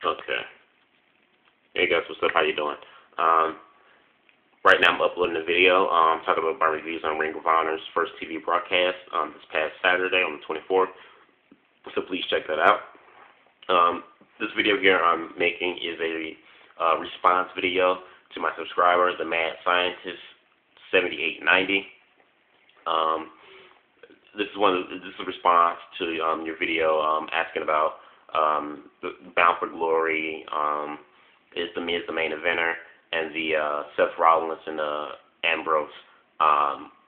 Okay. Hey guys, what's up? How you doing? Right now I'm uploading a video talking about my reviews on Ring of Honor's first TV broadcast this past Saturday on the 24th. So please check that out. This video here I'm making is a response video to my subscriber, themadscientist7890. This is a response to your video asking about Bound for Glory, is the Miz the main eventer, and the Seth Rollins and Ambrose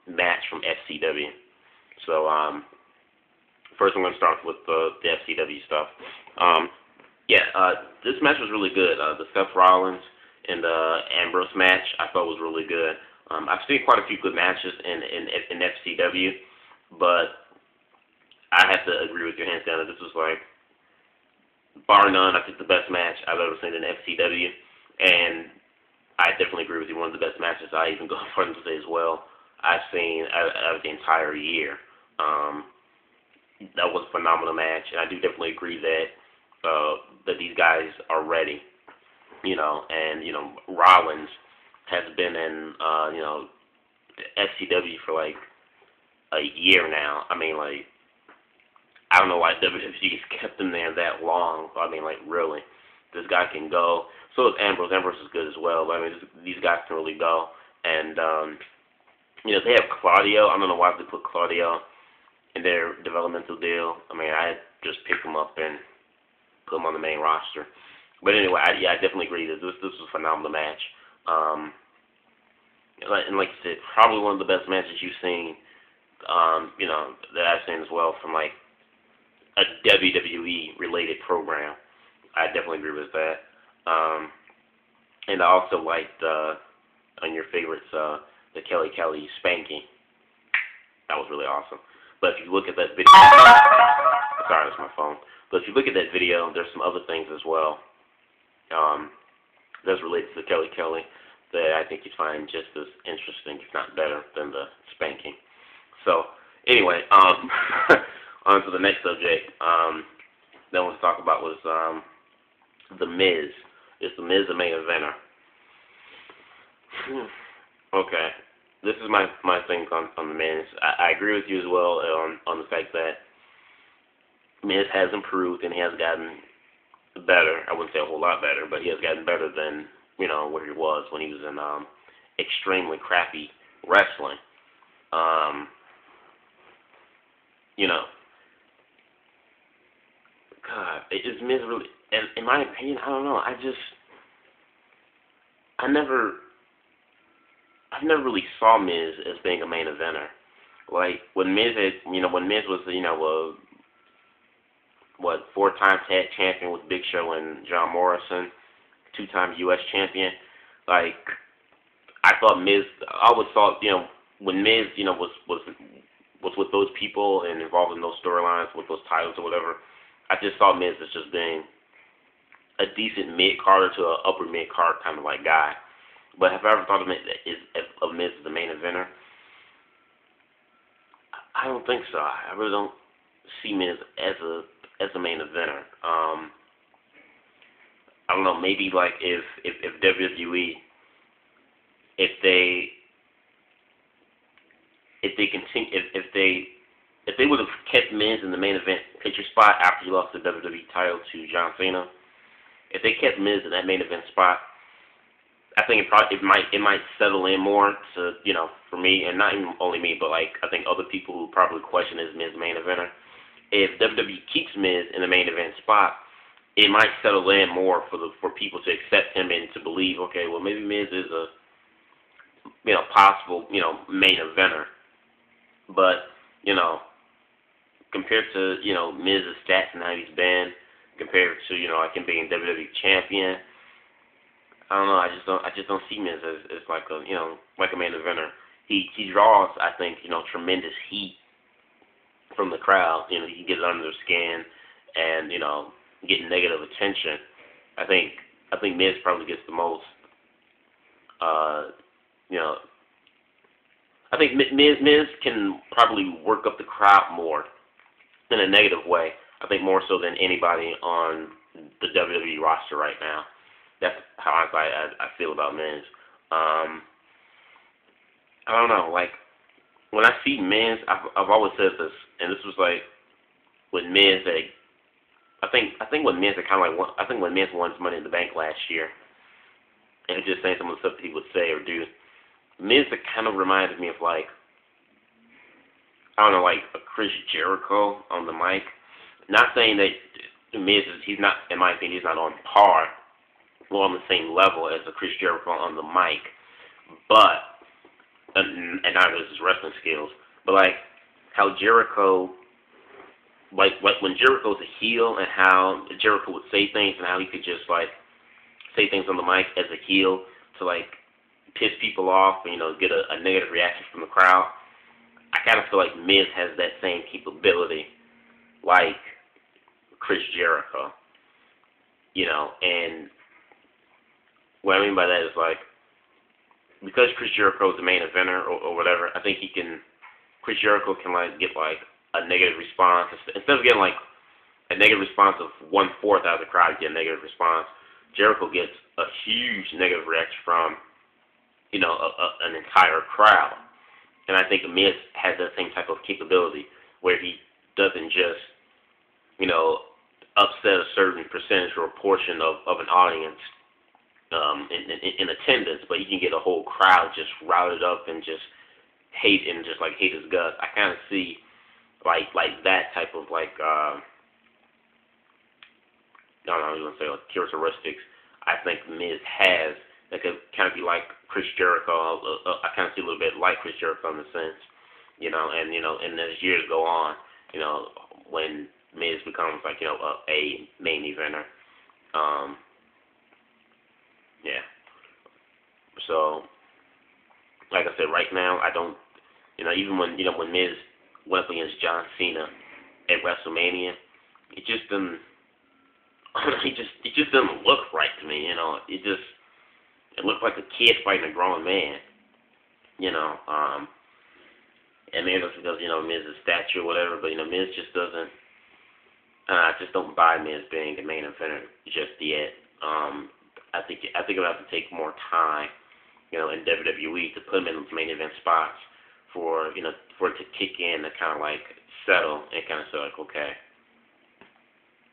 match from FCW. So first I'm going to start with the FCW stuff. This match was really good. The Seth Rollins and Ambrose match I thought was really good. I've seen quite a few good matches in FCW, but I have to agree with you hands down that this was, like, bar none, I think the best match I've ever seen in FCW, and I definitely agree with you, one of the best matches I even go further to say as well I've seen out of the entire year. That was a phenomenal match, and I do definitely agree that these guys are ready, and Rollins has been in FCW for like a year now. I mean, like, I don't know why WWE's kept him there that long. I mean, like, really, this guy can go. So is Ambrose. Ambrose is good as well. But, I mean, these guys can really go. And they have Claudio. I don't know why they put Claudio in their developmental deal. I mean, I just pick him up and put him on the main roster. But anyway, I definitely agree that this was a phenomenal match. And like I said, probably one of the best matches you've seen, that I've seen as well from, like, a WWE-related program. I definitely agree with that. And I also liked, on your favorites, the Kelly spanking. That was really awesome. But if you look at that video, sorry, that's my phone. But if you look at that video, there's some other things as well that's related to the Kelly that I think you'd find just as interesting, if not better, than the spanking. So, anyway, on to the next subject. That I want to talk about was The Miz. Is The Miz the main eventer? Okay. This is my thing on The Miz. I agree with you as well on the fact that Miz has improved and he has gotten better. I wouldn't say a whole lot better, but he has gotten better than, where he was when he was in extremely crappy wrestling. God, is Miz really, in my opinion, I don't know. I've never really saw Miz as being a main eventer. Like, when Miz was, four-time tag champion with Big Show and John Morrison, two-time U.S. champion, like, I thought Miz, I always thought, when Miz, was with those people and involved in those storylines with those titles or whatever, I just saw Miz as just being a decent mid-carder to an upper mid-card kind of like guy. But have I ever thought of Miz as the main eventer? I don't think so. I really don't see Miz as a main eventer. I don't know. Maybe like if WWE, if they would have kept Miz in the main event picture spot after he lost the WWE title to John Cena, if they kept Miz in that main event spot, I think it might settle in more to, for me, and not even only me, but like I think other people who probably question is Miz main eventer. If WWE keeps Miz in the main event spot, it might settle in more for people to accept him and to believe, okay, well maybe Miz is a possible main eventer, but compared to Miz's stats and how he's been, compared to like him being WWE champion, I don't know. I just don't see Miz as like a like a main eventer. He draws, I think, tremendous heat from the crowd. He can get it under their skin and get negative attention. I think Miz probably gets the most. I think Miz can probably work up the crowd more in a negative way. I think more so than anybody on the WWE roster right now. That's how I feel about Miz. I don't know. Like when I see Miz, I've always said this, and this was like with Miz. I think when Miz kind of like I think when Miz won his Money in the Bank last year, and just saying some of the stuff that he would say or do, Miz kind of reminded me of like, I don't know, like a Chris Jericho on the mic. Not saying that Miz he's not, in my opinion, he's not on par or on the same level as a Chris Jericho on the mic, but and not just his wrestling skills, but like how Jericho, like when Jericho's a heel and how Jericho would say things and how he could just like say things on the mic as a heel to like piss people off and, get a negative reaction from the crowd. I kind of feel like Miz has that same capability like Chris Jericho, and what I mean by that is like, because Chris Jericho is the main eventer or whatever, I think Chris Jericho can like get like a negative response instead of getting like a negative response of 1/4 out of the crowd get a negative response. Jericho gets a huge negative reaction from an entire crowd, and I think Miz has that same type of capability where he doesn't just upset a certain percentage or portion of an audience in attendance, but you can get a whole crowd just routed up and just hate his guts. I kind of see like that type of like I don't know, you want to say like characteristics. I think Miz has that could kind of be like Chris Jericho. I kind of see a little bit like Chris Jericho in the sense, and as years go on, when Miz becomes like a main eventer. Yeah. So, like I said, right now I don't, even when Miz went up against John Cena at WrestleMania, it just didn't, it just doesn't look right to me. It looked like a kid fighting a grown man. And maybe that's because Miz's stature or whatever, but Miz just doesn't. I just don't buy Miz being the main eventer just yet. I think it'll have to take more time, in WWE to put him in those main event spots for it to kick in and kind of like settle and kind of say like, okay,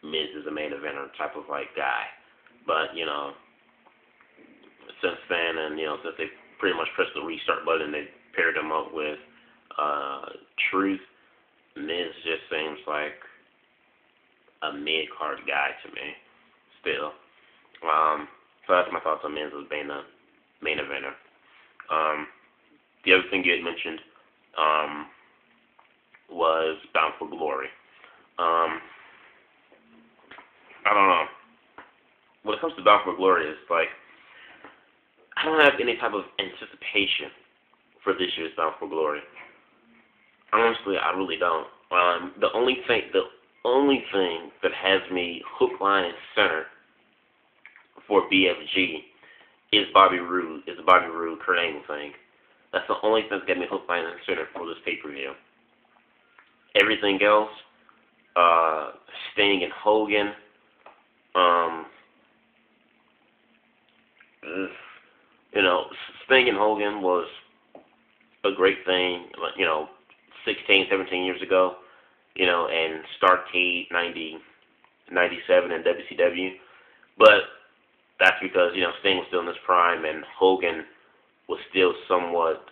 Miz is a main eventer type of like guy. But since then, and since they pretty much pressed the restart button, they paired him up with Truth. Miz just seems like a mid-card guy to me still. So that's my thoughts on Miz as being the main eventer. The other thing you had mentioned was Bound for Glory. I don't know. When it comes to Bound for Glory, it's like I don't have any type of anticipation for this year's Bound for Glory. Honestly, I really don't. The only thing that has me hook, line, and center for BFG is the Bobby Roode, Kurt Angle thing. That's the only thing that's got me hook, line, and center for this pay-per-view. Everything else, Sting and Hogan, Sting and Hogan was a great thing, 16, 17 years ago, and Starrcade 97 in WCW. But that's because, Sting was still in his prime and Hogan was still somewhat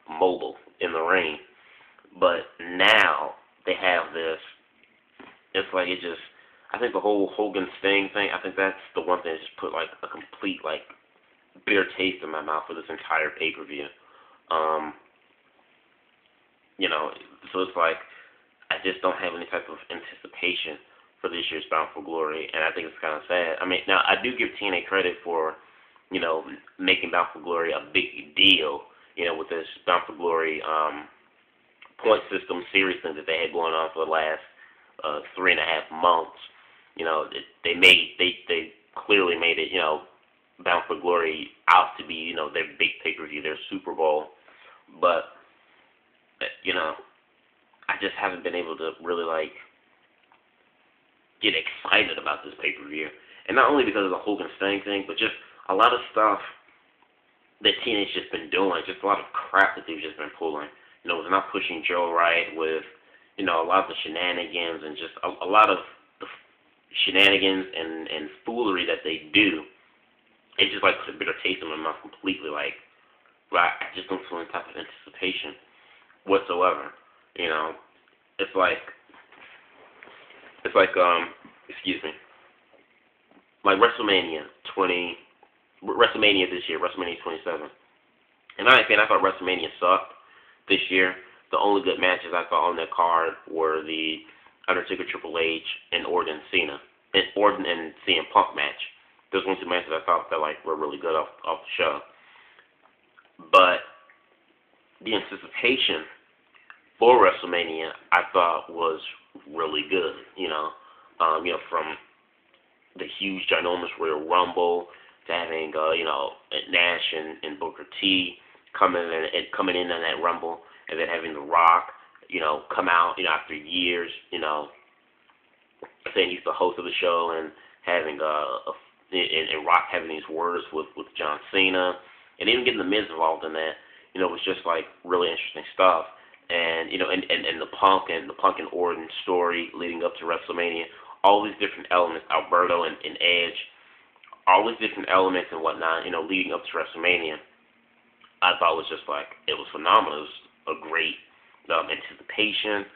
mobile in the ring. But now they have this. It's like I think the whole Hogan Sting thing, I think that's the one thing that just put like a complete like bitter taste in my mouth for this entire pay-per-view. So it's like I just don't have any type of anticipation for this year's Bound for Glory, and I think it's kind of sad. I mean, now I do give TNA credit for, making Bound for Glory a big deal, with this Bound for Glory point system series thing that they had going on for the last 3.5 months. They clearly made it, Bound for Glory out to be, their big pay-per-view, their Super Bowl, but I just haven't been able to really like get excited about this pay-per-view. And not only because of the Hogan Sting thing, but just a lot of stuff that TNA's just been doing, just a lot of crap that they've just been pulling. You know, with not pushing Joe right, with, you know, a lot of the shenanigans and just a lot of the shenanigans and foolery that they do. It just, like, put a bitter taste in my mouth completely. Like, I just don't feel any type of anticipation whatsoever. You know, it's like, excuse me, like WrestleMania this year, WrestleMania 27. And I thought WrestleMania sucked this year. The only good matches I saw on that card were the Undertaker, Triple H, and Orton and CM Punk match. Those were two matches I thought that like were really good off the show. But the anticipation for WrestleMania I thought was really good. You know, from the huge, ginormous Royal Rumble to having Nash and Booker T coming in on that Rumble, and then having The Rock, come out, after years, saying he's the host of the show, and having and Rock having these words with John Cena, and even getting the Miz involved in that, was just like really interesting stuff. And and the Punk and Orton story leading up to WrestleMania, all these different elements, Alberto and Edge, all these different elements and whatnot, leading up to WrestleMania, I thought was just like, it was phenomenal. It was a great anticipation,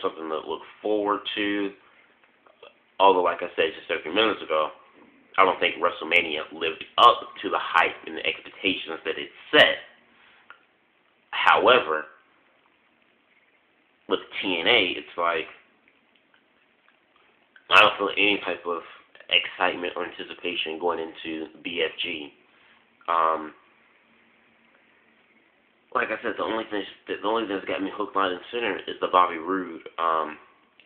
something to look forward to. Although, like I said just a few minutes ago, I don't think WrestleMania lived up to the hype and the expectations that it set. However, with TNA, it's like, I don't feel any type of excitement or anticipation going into BFG. Like I said, the only thing that's got me hooked, line, and center is the Bobby Roode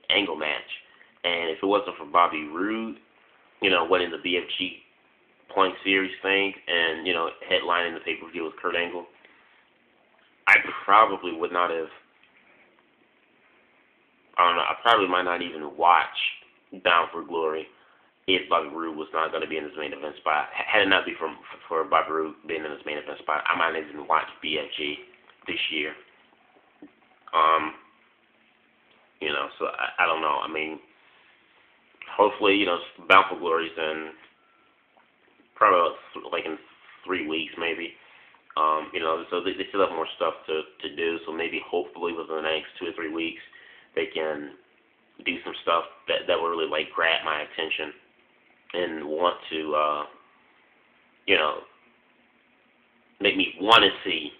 angle match. And if it wasn't for Bobby Roode, winning the BFG Point Series thing and, headlining the pay-per-view with Kurt Angle, I probably would not have, I probably might not even watch Bound for Glory if Bobby Roode was not going to be in his main event spot. Had it not be for Bobby Roode being in his main event spot, I might not even watch BFG this year. So I don't know. I mean, hopefully, Bound for Glory's in probably like in 3 weeks maybe. So they still have more stuff to do. So maybe hopefully within the next 2 or 3 weeks they can do some stuff that will really like grab my attention and want to make me want to see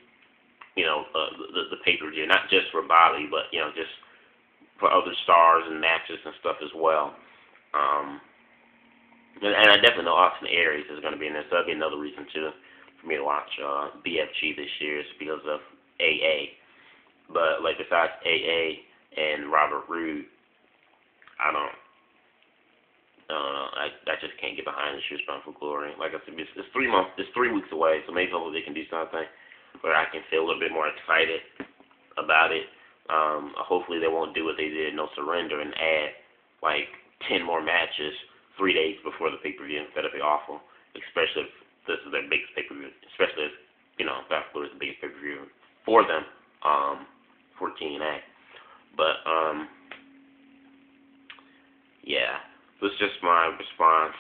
the pay-per-view, not just for Bobby, but just for other stars and matches and stuff as well. And I definitely know Austin Aries is going to be in there, so that'll be another reason too for me to watch BFG this year, is because of AA. But like besides AA and Robert Roode, I don't know. I just can't get behind the shoes Bound for Glory. Like I said, it's 3 months. It's 3 weeks away, so maybe hopefully they can do something where I can feel a little bit more excited about it. Hopefully they won't do what they did in No Surrender and add like 10 more matches 3 days before the pay-per-view. That'd be awful, especially if this is their biggest pay-per-view. Especially if Bound for Glory is the biggest pay-per-view for them, for TNA. But yeah, this is just my response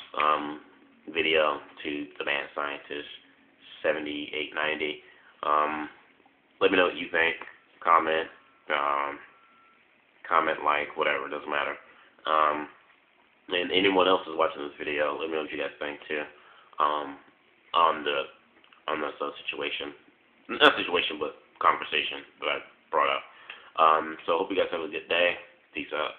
video to themadscientist7890. Let me know what you think. Comment, like, whatever, it doesn't matter. And anyone else who's watching this video, let me know what you guys think too. On this situation, not situation, but conversation that I brought up. So I hope you guys have a good day. Peace out.